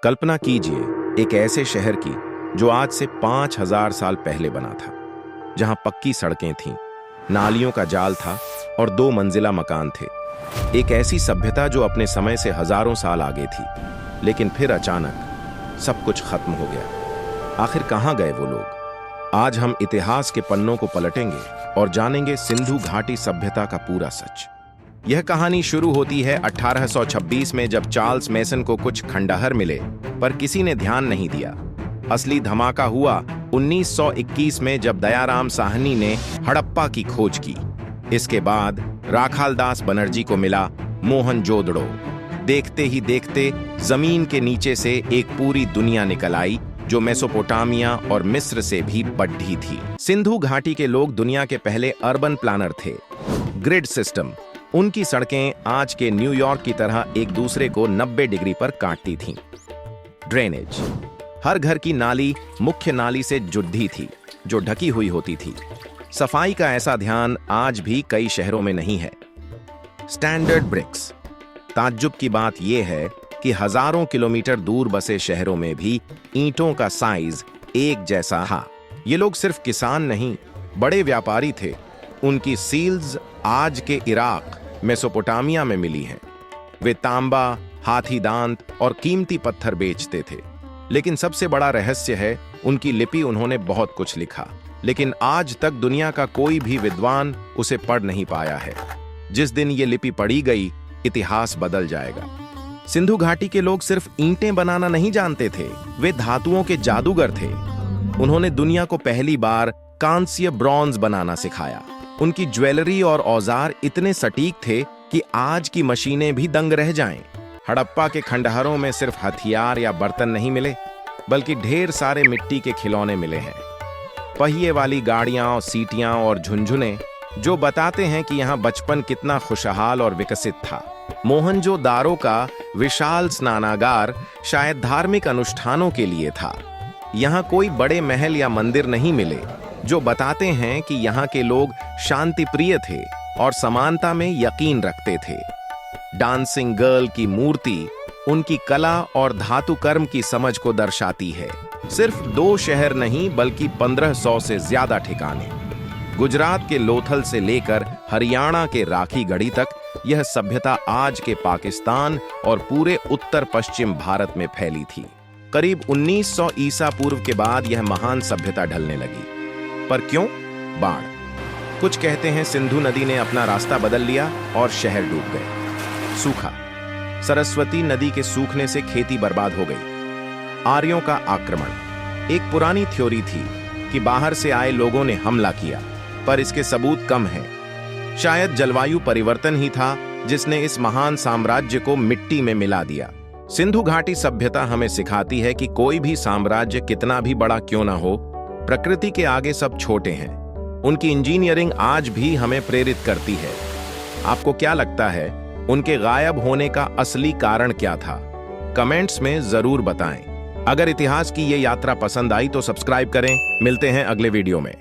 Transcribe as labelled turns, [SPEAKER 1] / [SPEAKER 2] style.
[SPEAKER 1] कल्पना कीजिए एक ऐसे शहर की जो आज से 5000 साल पहले बना था, जहां पक्की सड़कें थीं, नालियों का जाल था और 2 मंजिला मकान थे। एक ऐसी सभ्यता जो अपने समय से हजारों साल आगे थी, लेकिन फिर अचानक सब कुछ खत्म हो गया। आखिर कहां गए वो लोग? आज हम इतिहास के पन्नों को पलटेंगे और जानेंगे सिंधु घाटी सभ्यता का पूरा सच। यह कहानी शुरू होती है 1826 में, जब चार्ल्स मेसन को कुछ खंडहर मिले, पर किसी ने ध्यान नहीं दिया। असली धमाका हुआ 1921 में, जब दयाराम साहनी ने हड़प्पा की खोज की। इसके बाद राखालदास बनर्जी को मिला मोहनजोदड़ो। देखते ही देखते जमीन के नीचे से एक पूरी दुनिया निकल आई, जो मेसोपोटामिया और मिस्र से भी बड़ी थी। सिंधु घाटी के लोग दुनिया के पहले अर्बन प्लानर थे। ग्रिड सिस्टम, उनकी सड़कें आज के न्यूयॉर्क की तरह एक दूसरे को 90 डिग्री पर काटती थीं। ड्रेनेज, हर घर की नाली मुख्य नाली से जुड़ी थी, जो ढकी हुई होती थी। सफाई का ऐसा ध्यान आज भी कई शहरों में नहीं है। स्टैंडर्ड ब्रिक्स, ताज्जुब की बात यह है कि हजारों किलोमीटर दूर बसे शहरों में भी ईंटों का साइज एक जैसा था। ये लोग सिर्फ किसान नहीं, बड़े व्यापारी थे। उनकी सील्स आज के इराक, मेसोपोटामिया में मिली हैं। वे तांबा, हाथी दांत और कीमती पत्थर बेचते थे। लेकिन सबसे बड़ा रहस्य है उनकी लिपि। उन्होंने बहुत कुछ लिखा, लेकिन आज तक दुनिया का कोई भी विद्वान उसे पढ़ नहीं पाया है। जिस दिन ये लिपि पढ़ी गई, इतिहास बदल जाएगा। सिंधु घाटी के लोग सिर्फ ईंटें बनाना नहीं जानते थे, वे धातुओं के जादूगर थे। उन्होंने दुनिया को पहली बार कांस्य ब्रॉन्ज बनाना सिखाया। उनकी ज्वेलरी और औजार इतने सटीक थे कि आज की मशीनें भी दंग रह जाएं। हड़प्पा के खंडहरों में सिर्फ हथियार या बर्तन नहीं मिले, बल्कि ढेर सारे मिट्टी के खिलौने मिले हैं। पहिए वाली गाड़ियां, सीटियां और झुनझुने, जो बताते हैं कि यहाँ बचपन कितना खुशहाल और विकसित था। मोहनजोदारो का विशाल स्नानागार शायद धार्मिक अनुष्ठानों के लिए था। यहाँ कोई बड़े महल या मंदिर नहीं मिले, जो बताते हैं कि यहाँ के लोग शांति प्रिय थे और समानता में यकीन रखते थे। डांसिंग गर्ल की मूर्ति उनकी कला और धातु कर्म की समझ को दर्शाती है। सिर्फ 2 शहर नहीं, बल्कि 1500 से ज्यादा ठिकाने। गुजरात के लोथल से लेकर हरियाणा के राखीगढ़ी तक, यह सभ्यता आज के पाकिस्तान और पूरे उत्तर पश्चिम भारत में फैली थी। करीब 1900 ईसा पूर्व के बाद यह महान सभ्यता ढलने लगी। पर क्यों? बाढ़। कुछ कहते हैं सिंधु नदी ने अपना रास्ता बदल लिया और शहर डूब गए। सूखा, सरस्वती नदी के सूखने से खेती बर्बाद हो गई। आर्यों का आक्रमण, एक पुरानी थ्योरी थी कि बाहर से आए लोगों ने हमला किया, पर इसके सबूत कम हैं। शायद जलवायु परिवर्तन ही था जिसने इस महान साम्राज्य को मिट्टी में मिला दिया। सिंधु घाटी सभ्यता हमें सिखाती है कि कोई भी साम्राज्य कितना भी बड़ा क्यों ना हो, प्रकृति के आगे सब छोटे हैं। उनकी इंजीनियरिंग आज भी हमें प्रेरित करती है। आपको क्या लगता है, उनके गायब होने का असली कारण क्या था? कमेंट्स में जरूर बताएं। अगर इतिहास की ये यात्रा पसंद आई तो सब्सक्राइब करें। मिलते हैं अगले वीडियो में।